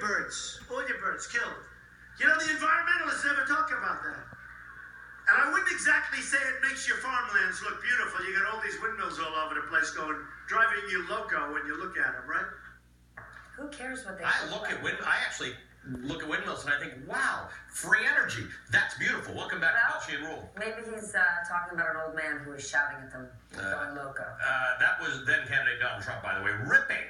all your birds killed. You know, the environmentalists never talk about that. And I wouldn't exactly say it makes your farmlands look beautiful. You got all these windmills all over the place driving you loco when you look at them, right? Who cares what they I actually look at windmills and I think, wow, free energy. That's beautiful. Welcome back to Belshi and Rule. Maybe he's talking about an old man who was shouting at them, going loco. That was then candidate Donald Trump, by the way, ripping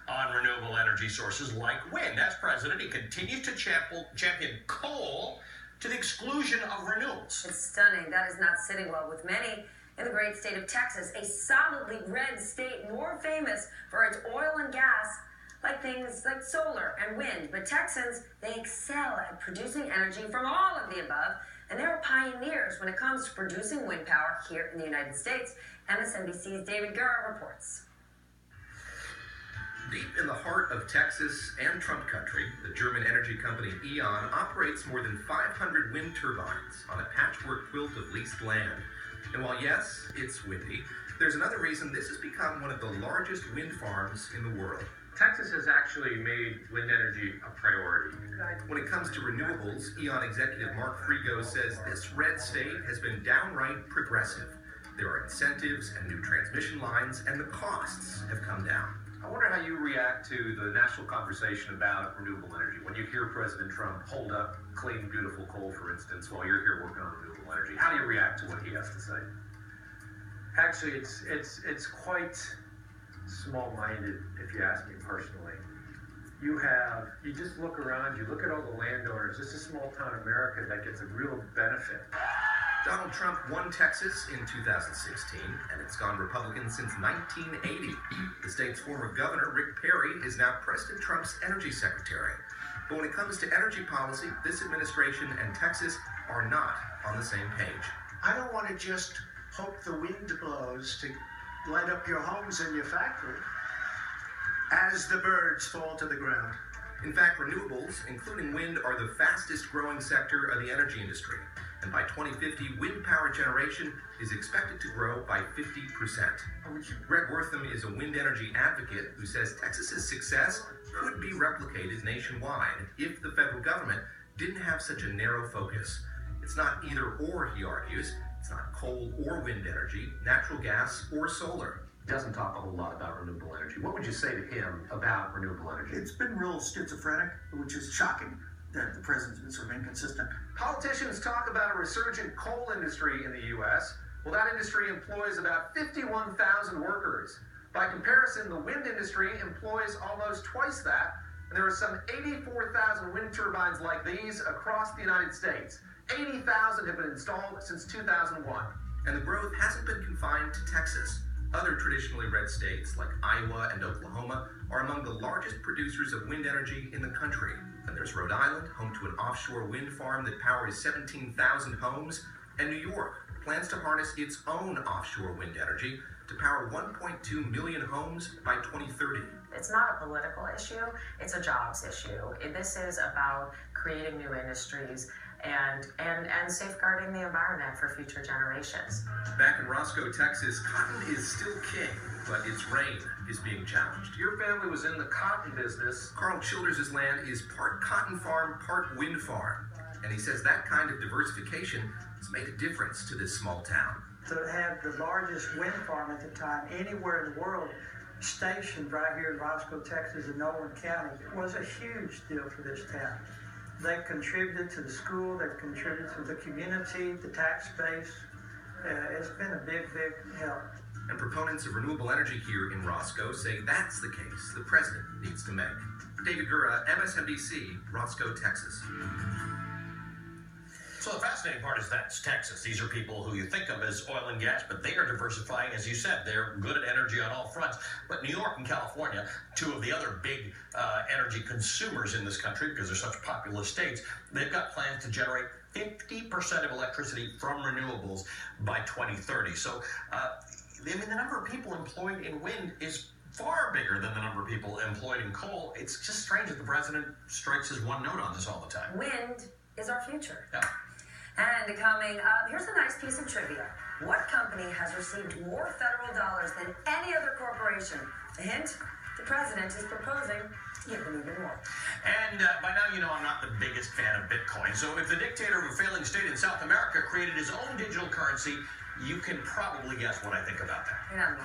on renewable energy sources like wind. As president, he continues to champion coal to the exclusion of renewables. It's stunning. That is not sitting well with many in the great state of Texas, a solidly red state more famous for its oil and gas, like things like solar and wind. But Texans, they excel at producing energy from all of the above, and they're pioneers when it comes to producing wind power here in the United States. MSNBC's David Gura reports. Deep in the heart of Texas and Trump country, the German energy company E.ON operates more than 500 wind turbines on a patchwork quilt of leased land. And while yes, it's windy, there's another reason this has become one of the largest wind farms in the world. Texas has actually made wind energy a priority. When it comes to renewables, E.ON executive Mark Frigo says this red state has been downright progressive. There are incentives and new transmission lines, and the costs have come down. I wonder how you react to the national conversation about renewable energy. When you hear President Trump hold up clean, beautiful coal, for instance, while you're here working on renewable energy, how do you react to what he has to say? Actually, it's quite small-minded, if you ask me personally. You just look around, you look at all the landowners. This is small-town America that gets a real benefit. Donald Trump won Texas in 2016, and it's gone Republican since 1980. The state's former governor, Rick Perry, is now President Trump's energy secretary. But when it comes to energy policy, this administration and Texas are not on the same page. I don't want to just hope the wind blows to light up your homes and your factory as the birds fall to the ground. In fact, renewables, including wind, are the fastest growing sector of the energy industry. And by 2050, wind power generation is expected to grow by 50%. Greg Wortham is a wind energy advocate who says Texas's success could be replicated nationwide if the federal government didn't have such a narrow focus. It's not either or, he argues. It's not coal or wind energy, natural gas or solar. He doesn't talk a whole lot about renewable energy. What would you say to him about renewable energy? It's been real schizophrenic, which is shocking that the president's been sort of inconsistent. Politicians talk about a resurgent coal industry in the U.S. Well, that industry employs about 51,000 workers. By comparison, the wind industry employs almost twice that, and there are some 84,000 wind turbines like these across the United States. 80,000 have been installed since 2001. And the growth hasn't been confined to Texas. Other traditionally red states like Iowa and Oklahoma are among the largest producers of wind energy in the country. And there's Rhode Island, home to an offshore wind farm that powers 17,000 homes, and New York plans to harness its own offshore wind energy to power 1.2 million homes by 2030. It's not a political issue, it's a jobs issue. This is about creating new industries and safeguarding the environment for future generations. Back in Roscoe, Texas, cotton is still king, but its reign is being challenged. Your family was in the cotton business. Carl Childers' land is part cotton farm, part wind farm. And he says that kind of diversification has made a difference to this small town. To have the largest wind farm at the time anywhere in the world stationed right here in Roscoe, Texas in Nolan County was a huge deal for this town. They've contributed to the school, they've contributed to the community, the tax base. It's been a big, big help. And proponents of renewable energy here in Roscoe say that's the case the president needs to make. David Gura, MSNBC, Roscoe, Texas. So the fascinating part is that's Texas. These are people who you think of as oil and gas, but they are diversifying. As you said, they're good at energy on all fronts. But New York and California, two of the other big energy consumers in this country, because they're such populous states, they've got plans to generate 50% of electricity from renewables by 2030. So, the number of people employed in wind is far bigger than the number of people employed in coal. It's just strange that the president strikes his one note on this all the time. Wind is our future. Yeah. And coming up, here's a nice piece of trivia. What company has received more federal dollars than any other corporation? A hint, the president is proposing even more. And by now, you know I'm not the biggest fan of Bitcoin. So if the dictator of a failing state in South America created his own digital currency, you can probably guess what I think about that. Yeah.